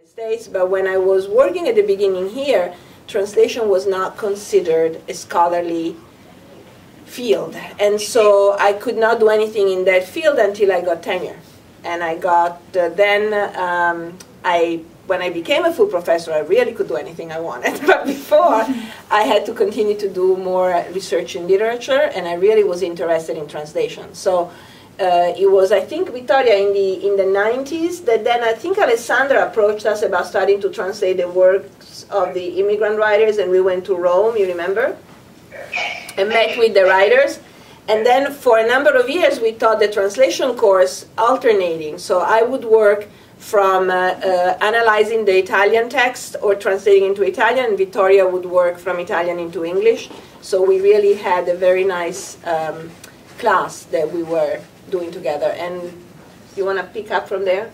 States, but when I was working at the beginning here, translation was not considered a scholarly field, and so I could not do anything in that field until I got tenure. And I got when I became a full professor, I really could do anything I wanted. But before, I had to continue to do more research in literature, and I really was interested in translation. So it was, I think, Victoria, in the 90s, that then I think Alessandra approached us about starting to translate the works of the immigrant writers, and we went to Rome, you remember? And met with the writers. And then for a number of years, we taught the translation course alternating. So I would work from analyzing the Italian text or translating into Italian, and Victoria would work from Italian into English. So we really had a very nice class that we were doing together. And you want to pick up from there?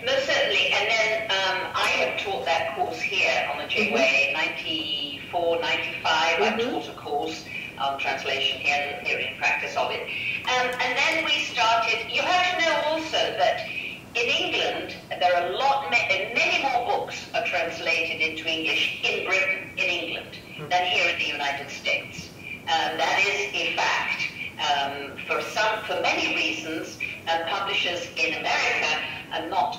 Most certainly. And then I have taught that course here on the JWA, 94, 95. I taught a course on translation here in practice of it. And then we started, you have to know also that in England, there are many more books are translated into English in Britain, in England, than here in the United States. That is a fact. For many reasons, publishers in America were not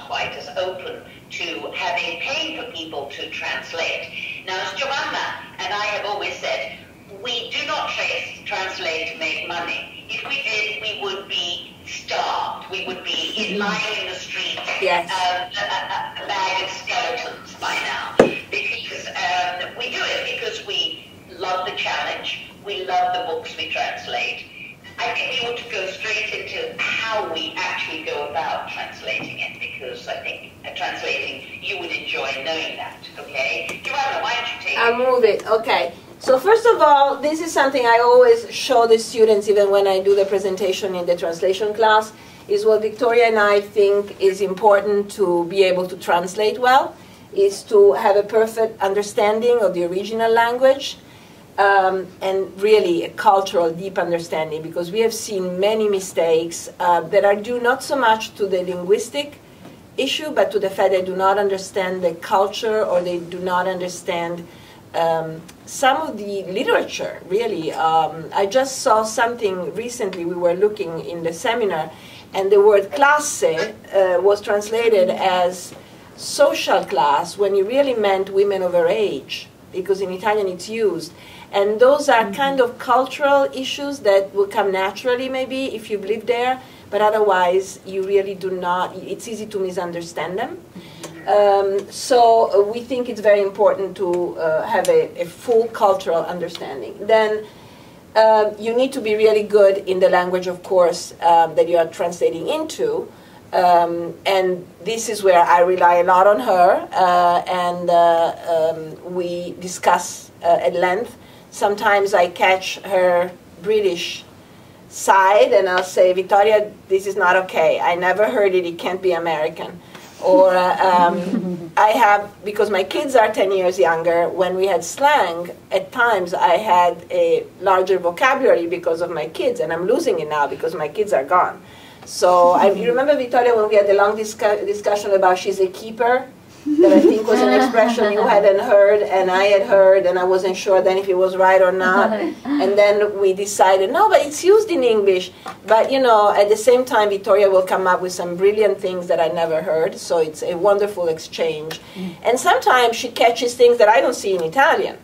quite as open to paying for people to translate. Now, as Giovanna and I have always said, we do not translate to make money. If we did, we would be starved. We would be lying in the street, yes. A bag of skeletons by now. Because we do it because we love the challenge. We love the books we translate. I think we ought to go straight into how we actually go about translating it, because I think translating, you would enjoy knowing that, okay? Giovanna, why don't you take it? I'll move it, okay. So first of all, this is something I always show the students, even when I do the presentation in the translation class, is what Victoria and I think is important to be able to translate well, is to have a perfect understanding of the original language, and really a cultural deep understanding, because we have seen many mistakes that are due not so much to the linguistic issue, but to the fact they do not understand the culture, or they do not understand some of the literature, really. I just saw something recently, we were looking in the seminar, and the word classe was translated as social class when it really meant women of her age, because in Italian it's used. And those are kind of cultural issues that will come naturally maybe if you've lived there, but otherwise you really do not, it's easy to misunderstand them. So we think it's very important to have a full cultural understanding. Then you need to be really good in the language, of course, that you are translating into. And this is where I rely a lot on her, and we discuss at length. Sometimes I catch her British side, and I'll say, Victoria, this is not okay. I never heard it. It can't be American. Or I have, because my kids are 10 years younger, when we had slang, at times I had a larger vocabulary because of my kids, and I'm losing it now because my kids are gone. So you remember, Victoria, when we had the long discussion about she's a keeper? That I think was an expression you hadn't heard, and I had heard, and I wasn't sure then if it was right or not. And then we decided, no, but it's used in English. But, you know, at the same time, Victoria will come up with some brilliant things that I never heard, so it's a wonderful exchange. And sometimes she catches things that I don't see in Italian.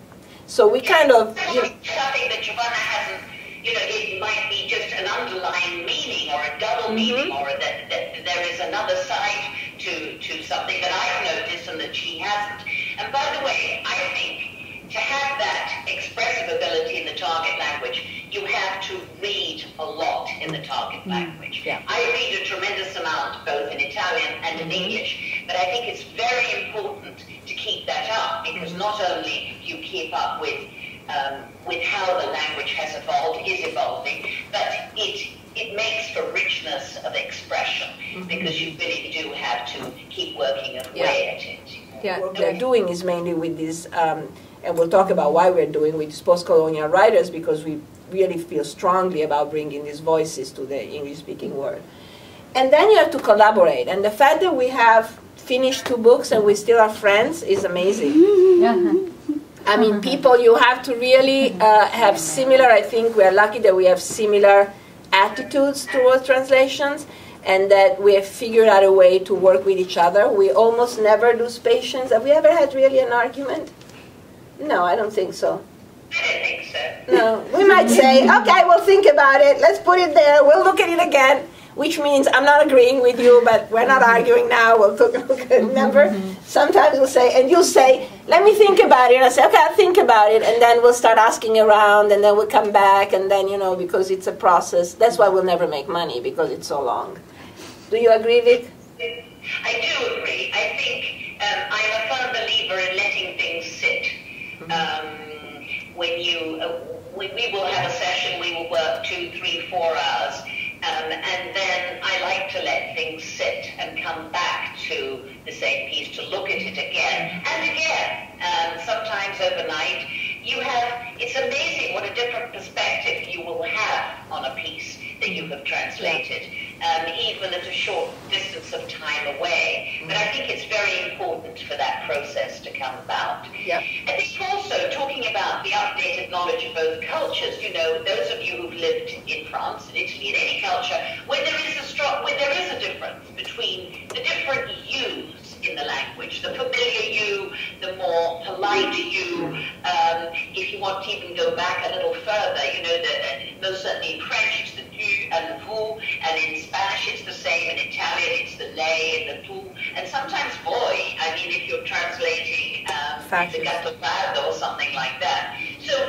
So we kind of... Something that Giovanna hasn't, you know, it might be just an underlying meaning or a double meaning, or that there is another side to something that I've noticed and that she hasn't. And by the way, I think to have that expressive ability in the target language, you have to read a lot in the target language. Yeah. I read a tremendous amount both in Italian and in English, but I think it's very important to keep that up, because not only do you keep up with how the language has evolved, is evolving, but it makes for richness of expression, because you really do have to keep working away at it. Yeah, what we're doing is mainly with these, and we'll talk about why we're doing with these post-colonial writers, because we really feel strongly about bringing these voices to the English-speaking world. And then you have to collaborate. And the fact that we have finished 2 books and we still are friends is amazing. I mean, people, you have to really have similar, I think we're lucky that we have similar attitudes towards translations, and that we have figured out a way to work with each other. We almost never lose patience. Have we ever had really an argument? No, I don't think so. I don't think so. No, we might say, okay, we'll think about it. Let's put it there. We'll look at it again. Which means I'm not agreeing with you, but we're not arguing now. We'll look at it. Remember? Sometimes we'll say, and you'll say, let me think about it. And I say, okay, I'll think about it. And then we'll start asking around, and then we'll come back. And then, you know, because it's a process. That's why we'll never make money, because it's so long. Do you agree, Vic? I do agree. I think I'm a firm believer in letting things sit. When we will have a session, we will work 2, 3, 4 hours. And then I like to let things sit and come back to the same piece, to look at it again and again. Sometimes overnight, it's amazing what a different perspective you will have on a piece that you have translated, even at a short distance of time away. But I think it's very important for that process to come about. Yep. I think also, talking about the updated knowledge of both cultures, you know, those of you who've lived in France, in Italy, in any culture, where there is a difference between the different yous in the language, the familiar you, the more polite you. If you want to even go back a little further, you know, most certainly in French it's the tu and the vous, and in Spanish it's the same, in Italian it's the lei and the tu, and sometimes voi. I mean, if you're translating the gatto or something like that. So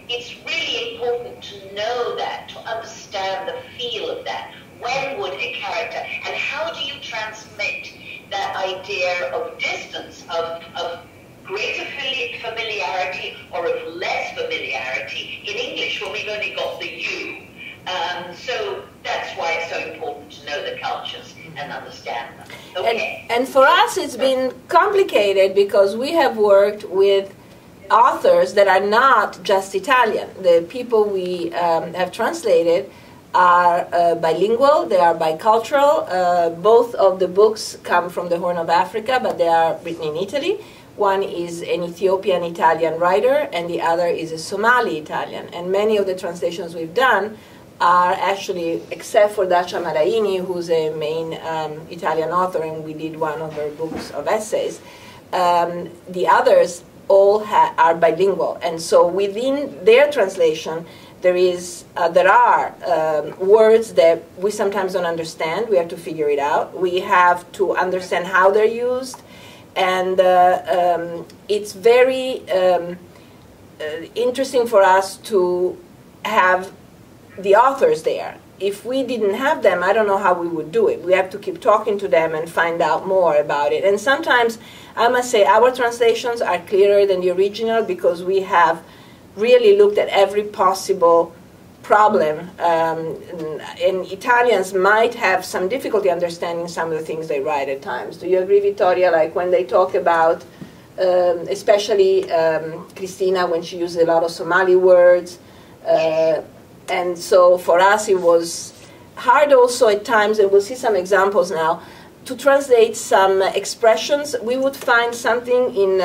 it's really important to know that, to understand the feel of that. When would a character, and how do you transmit that idea of distance, of greater familiarity or of less familiarity in English when we've only got the you? So that's why it's so important to know the cultures and understand them. Okay. And for us it's been complicated because we have worked with authors that are not just Italian. The people we have translated are bilingual, they are bicultural. Both of the books come from the Horn of Africa, but they are written in Italy. One is an Ethiopian Italian writer, and the other is a Somali Italian. And many of the translations we've done are actually, except for Dacia Maraini, who's a main Italian author, and we did one of her books of essays, the others all are bilingual. And so within their translation, there are words that we sometimes don't understand. We have to figure it out. We have to understand how they're used. And it's very interesting for us to have the authors there. If we didn't have them, I don't know how we would do it. We have to keep talking to them and find out more about it. And sometimes, I must say, our translations are clearer than the original because we have really looked at every possible problem. And Italians might have some difficulty understanding some of the things they write at times. Do you agree, Vittoria? Like when they talk about, especially Cristina, when she uses a lot of Somali words. And so for us it was hard also at times, and we'll see some examples now, to translate some expressions. We would find something in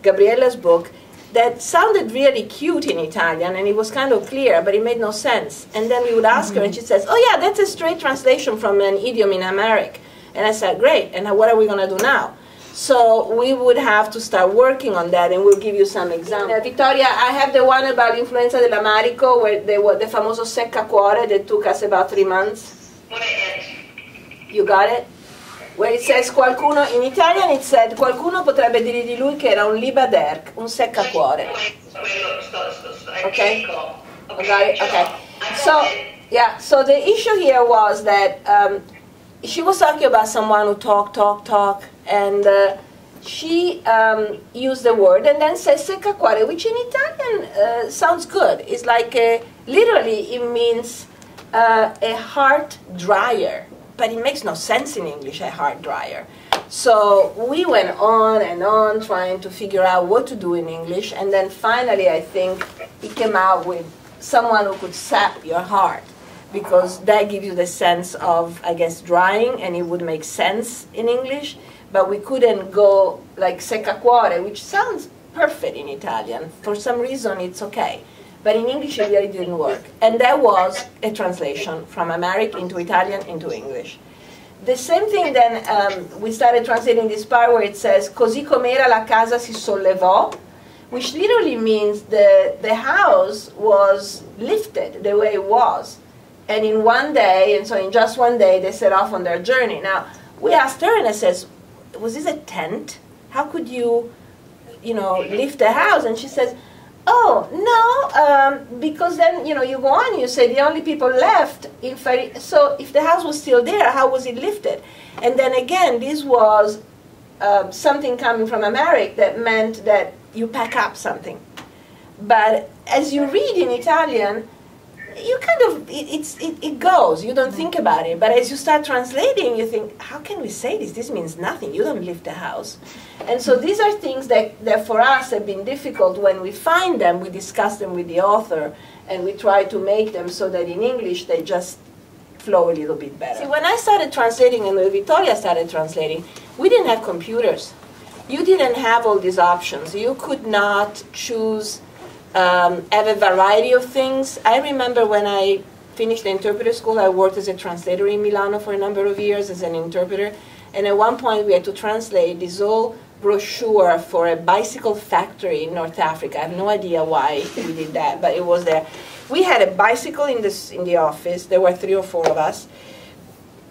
Gabriella's book that sounded really cute in Italian, and it was kind of clear, but it made no sense. And then we would ask her, and she says, oh yeah, that's a straight translation from an idiom in Amharic. And I said, great, and what are we going to do now? So we would have to start working on that, and we'll give you some examples. Victoria, I have the one about l'influenza dell'Amarico, where the famoso seccacuore that took us about 3 months. You got it? Where it says qualcuno, in Italian it said, qualcuno potrebbe dire di lui che era un libaderk, un seccacuore. Okay? Got it? Okay. So, yeah, so the issue here was that she was talking about someone who talk, and she used the word and then says seccacuore, which in Italian sounds good. It's like, literally it means a heart dryer. But it makes no sense in English, a heart dryer. So we went on and on trying to figure out what to do in English, and then finally I think it came out with someone who could sap your heart. because that gives you the sense of, I guess, drying, and it would make sense in English. But we couldn't go like seccacuore, which sounds perfect in Italian. For some reason, it's okay. But in English, it really didn't work. And that was a translation from Amharic into Italian into English. The same thing then, we started translating this part where it says, così com'era la casa si sollevò, which literally means the house was lifted the way it was. And in one day, and so in just one day, they set off on their journey. Now, we asked her, and I says, was this a tent? How could you, lift a house? And she says, oh, no, because then, you go on, you say the only people left, so if the house was still there, how was it lifted? And then again, this was something coming from Amharic that meant that you pack up something. But as you read in Italian, you kind of, it goes, you don't think about it. But as you start translating, you think, how can we say this? This means nothing. You don't lift a house. And so these are things that for us have been difficult. When we find them, we discuss them with the author, and we try to make them so that in English they just flow a little bit better. See, when I started translating and when Victoria started translating, we didn't have computers. You didn't have all these options. You could not choose, have a variety of things. I remember when I finished the interpreter school, I worked as a translator in Milano for a number of years as an interpreter. And at one point we had to translate this whole brochure for a bicycle factory in North Africa. I have no idea why we did that, but it was there. We had a bicycle in the office. There were 3 or 4 of us.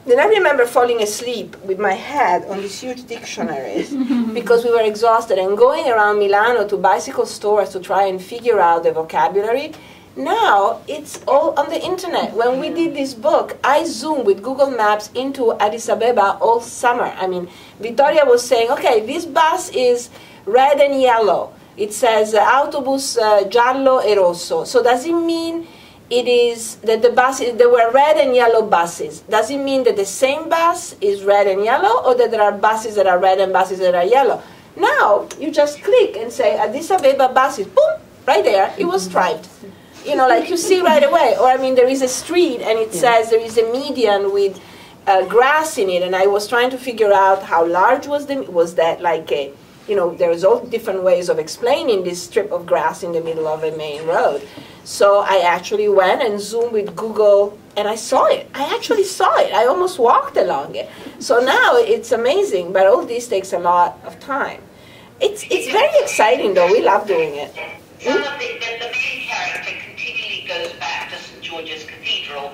Then I remember falling asleep with my head on these huge dictionaries because we were exhausted, and going around Milano to bicycle stores to try and figure out the vocabulary. Now it's all on the internet. When we did this book, I zoomed with Google Maps into Addis Ababa all summer. I mean, Victoria was saying, okay, this bus is red and yellow. It says autobus giallo e rosso. So does it mean it is that the buses, there were red and yellow buses? Does it mean that the same bus is red and yellow, or that there are buses that are red and buses that are yellow? Now you just click and say Addis Ababa buses, boom, right there, it was striped. Like you see right away. Or I mean, there is a street and it says there is a median with grass in it, and I was trying to figure out how large was that like a, there's all different ways of explaining this strip of grass in the middle of a main road. So I actually went and zoomed with Google, and I saw it. I actually saw it. I almost walked along it. So now it's amazing, but all this takes a lot of time. It's very exciting, though. We love doing it. Some of the main character continually goes back to St. George's Cathedral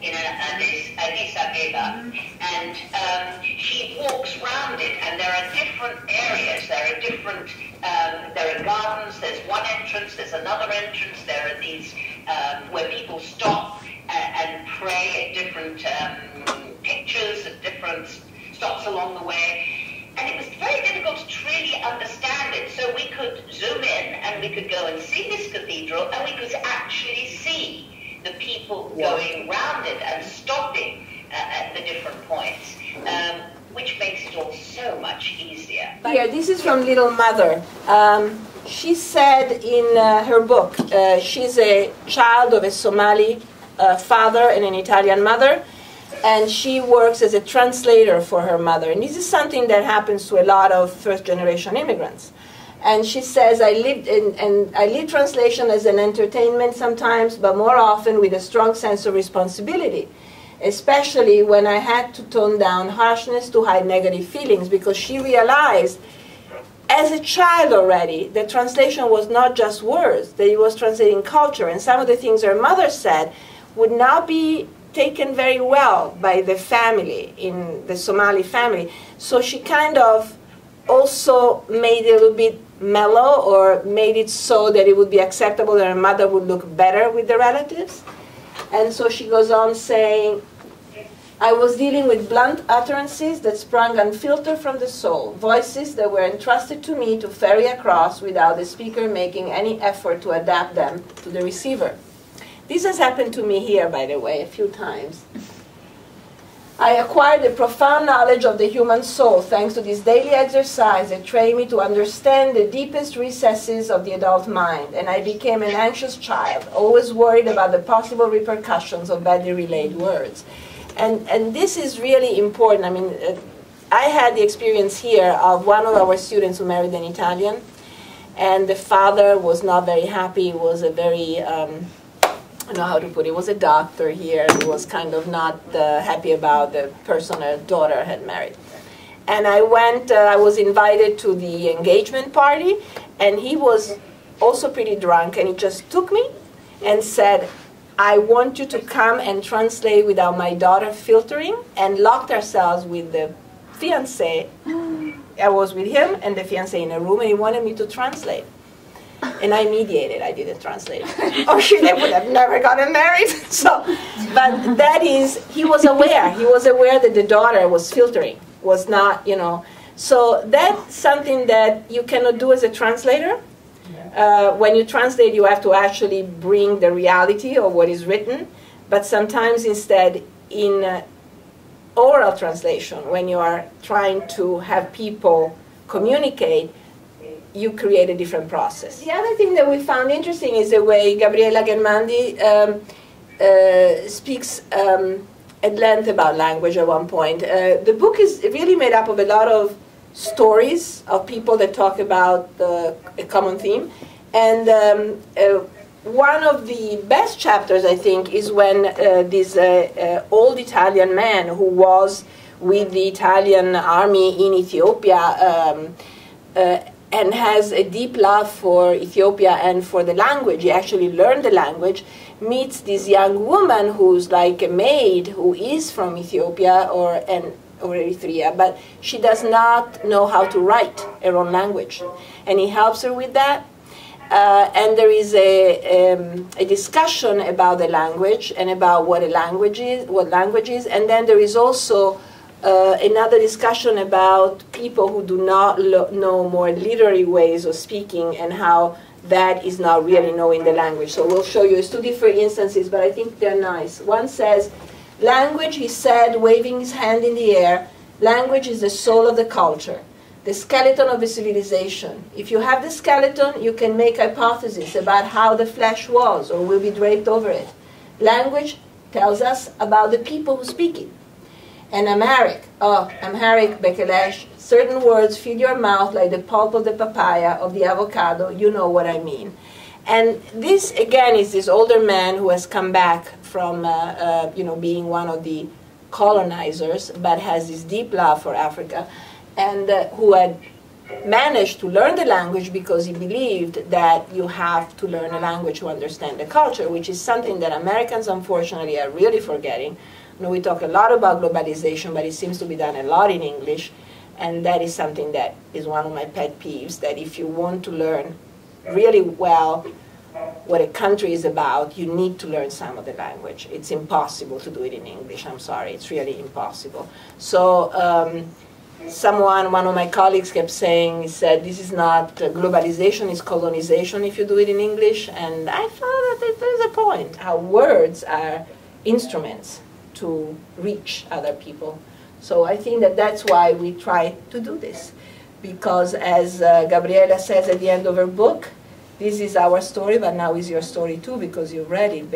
in Addis Ababa, and she walks around it, and there are different areas. There are gardens. There's one entrance. There's another entrance. There are these where people stop and pray at different pictures at different stops along the way. And it was very difficult to really understand it. So we could zoom in and we could go and see this cathedral, and we could actually see the people going round it and stopping at the different points, which makes it all so much easier. Here, this is from Little Mother. She said in her book, she's a child of a Somali father and an Italian mother, and she works as a translator for her mother. And this is something that happens to a lot of first-generation immigrants. And she says, I lead translation as an entertainment sometimes, but more often with a strong sense of responsibility, especially when I had to tone down harshness to hide negative feelings, because she realized as a child already that translation was not just words, that it was translating culture. And some of the things her mother said would not be taken very well by the family, in the Somali family. So she kind of also made it a little bit mellow, or made it so that it would be acceptable that her mother would look better with the relatives. And so she goes on saying, I was dealing with blunt utterances that sprung unfiltered from the soul, voices that were entrusted to me to ferry across without the speaker making any effort to adapt them to the receiver. This has happened to me here, by the way, a few times. I acquired a profound knowledge of the human soul thanks to this daily exercise that trained me to understand the deepest recesses of the adult mind, and I became an anxious child, always worried about the possible repercussions of badly relayed words. And this is really important. I mean, I had the experience here of one of our students who married an Italian, and the father was not very happy. He was a very, I don't know how to put it, he was a doctor here. He was kind of not happy about the person her daughter had married. And I went, I was invited to the engagement party, and he was also pretty drunk, and he just took me and said, I want you to come and translate without my daughter filtering, and locked ourselves with the fiancé. I was with him and the fiancé in a room, and he wanted me to translate. And I mediated, I didn't translate. Or they would have never gotten married. So, but that is, he was aware that the daughter was filtering, was not, you know. So that's something that you cannot do as a translator. When you translate, you have to actually bring the reality of what is written. But sometimes instead, in oral translation, when you are trying to have people communicate, you create a different process. The other thing that we found interesting is the way Gabriella Ghermandi speaks at length about language at one point. The book is really made up of a lot of stories of people that talk about a common theme. And one of the best chapters, I think, is when this old Italian man who was with the Italian army in Ethiopia and has a deep love for Ethiopia and for the language, he actually learned the language, meets this young woman who's like a maid who is from Ethiopia or Eritrea, but she does not know how to write her own language. And he helps her with that. And there is a discussion about the language and about what language is, and then there is also another discussion about people who do not know more literary ways of speaking and how that is not really knowing the language. So we'll show you, it's two different instances, but I think they're nice. One says, language, he said, waving his hand in the air, language is the soul of the culture, the skeleton of a civilization. If you have the skeleton, you can make hypotheses about how the flesh was or will be draped over it. Language tells us about the people who speak it. And Amharic, Bekelesh, certain words fill your mouth like the pulp of the papaya, of the avocado, you know what I mean. And this, again, is this older man who has come back from being one of the colonizers, but has this deep love for Africa, and who had managed to learn the language because he believed that you have to learn a language to understand the culture, which is something that Americans, unfortunately, are really forgetting. You know, we talk a lot about globalization, but it seems to be done a lot in English, and that is something that is one of my pet peeves, that if you want to learn really well what a country is about, you need to learn some of the language. It's impossible to do it in English. I'm sorry, it's really impossible. So one of my colleagues kept saying, he said, this is not globalization, it's colonization if you do it in English. And I thought that there's a point, how words are instruments to reach other people. So I think that that's why we try to do this. Because as Gabriella says at the end of her book, this is our story, but now is your story too, because you've read it.